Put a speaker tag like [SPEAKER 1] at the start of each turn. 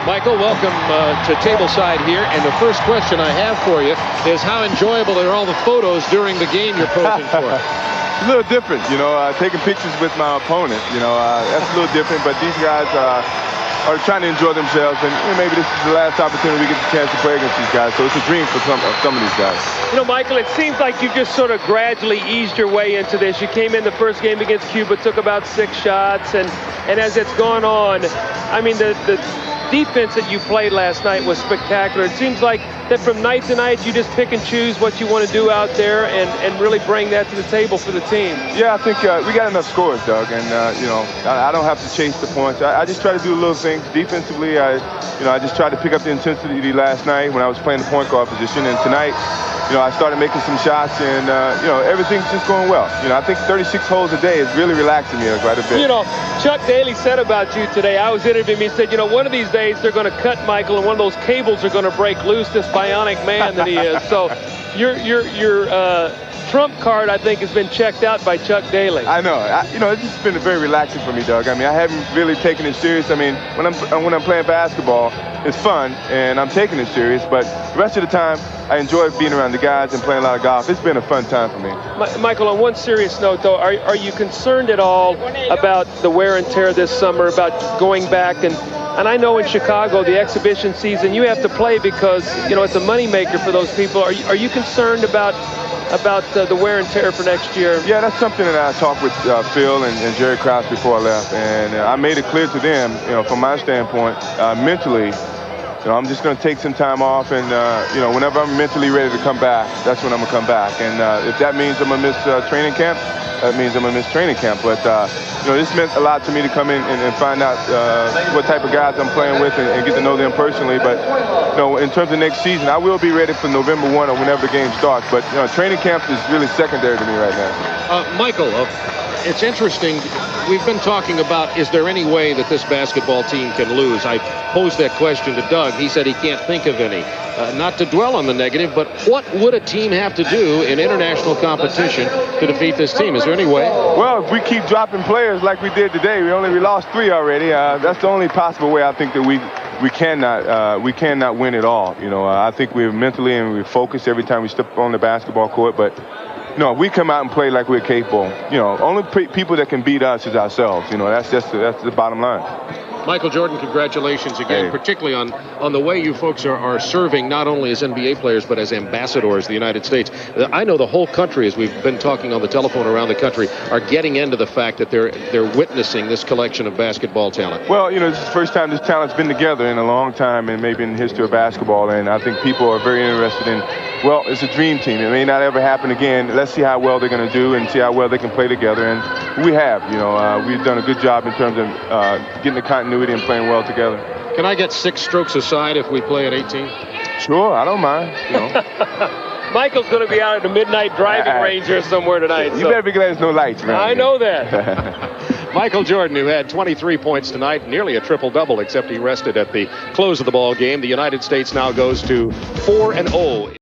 [SPEAKER 1] Michael, welcome to Tableside here. And the first question I have for you is how enjoyable are all the photos during the game you're posing for?
[SPEAKER 2] It's a little different, taking pictures with my opponent, that's a little different. But these guys are trying to enjoy themselves, and maybe this is the last opportunity we get the chance to play against these guys. So it's a dream for some of these guys.
[SPEAKER 3] Michael, it seems like you just sort of gradually eased your way into this. You came in the first game against Cuba, took about 6 shots, and as it's gone on, I mean, the defense that you played last night was spectacular. It seems like that from night to night you just pick and choose what you want to do out there and really bring that to the table for the team.
[SPEAKER 2] Yeah, I think we got enough scores, Doug, and I don't have to chase the points. I just try to do little things defensively. I just tried to pick up the intensity last night when I was playing the point guard position, and tonight I started making some shots, and everything's just going well. I think 36 holes a day is really relaxing me quite a bit.
[SPEAKER 3] Chuck Daly said about you today, I was interviewing him, he said, one of these days they're going to cut Michael and one of those cables are going to break loose, this bionic man that he is. So your trump card, I think, has been checked out by Chuck Daly.
[SPEAKER 2] I know. It's just been very relaxing for me, Doug. I mean, I haven't really taken it serious. I mean, when I'm playing basketball, it's fun, and I'm taking it serious. But the rest of the time, I enjoy being around the guys and playing a lot of golf. It's been a fun time for me.
[SPEAKER 3] Michael, on one serious note, though, are you concerned at all about the wear and tear this summer, about going back? And I know in Chicago, the exhibition season, you have to play because, it's a moneymaker for those people. Are you concerned about the wear and tear for next year?
[SPEAKER 2] Yeah, that's something that I talked with Phil and Jerry Krause before I left, and I made it clear to them, from my standpoint, mentally, I'm just going to take some time off, and whenever I'm mentally ready to come back, that's when I'm going to come back. And if that means I'm going to miss training camp, that means I'm going to miss training camp. But this meant a lot to me to come in and find out what type of guys I'm playing with and get to know them personally. But in terms of next season, I will be ready for November 1 or whenever the game starts. But training camp is really secondary to me right now.
[SPEAKER 1] Michael, it's interesting. We've been talking about, is there any way that this basketball team can lose? I posed that question to Doug. He said he can't think of any. Not to dwell on the negative, but what would a team have to do in international competition to defeat this team? Is there any way?
[SPEAKER 2] Well, if we keep dropping players like we did today, we lost 3 already. That's the only possible way I think that we cannot win it all. I think we're mentally and we're focused every time we step on the basketball court, but we come out and play like we're capable. Only people that can beat us is ourselves. That's the bottom line.
[SPEAKER 1] Michael Jordan, congratulations again, particularly on the way you folks are serving not only as NBA players but as ambassadors of the United States. I know the whole country, as we've been talking on the telephone around the country, are getting into the fact that they're witnessing this collection of basketball talent.
[SPEAKER 2] Well, this is the first time this talent's been together in a long time, and maybe in the history of basketball, and I think people are very interested in. Well, it's a dream team. It may not ever happen again. Let's see how well they're going to do and see how well they can play together. And we have, we've done a good job in terms of getting the continuity and playing well together.
[SPEAKER 1] Can I get 6 strokes aside if we play at 18?
[SPEAKER 2] Sure, I don't mind.
[SPEAKER 3] Michael's going to be out at the midnight driving range here somewhere tonight.
[SPEAKER 2] You better be glad there's no lights, man.
[SPEAKER 3] I know that.
[SPEAKER 1] Michael Jordan, who had 23 points tonight, nearly a triple-double, except he rested at the close of the ball game. The United States now goes to 4-0.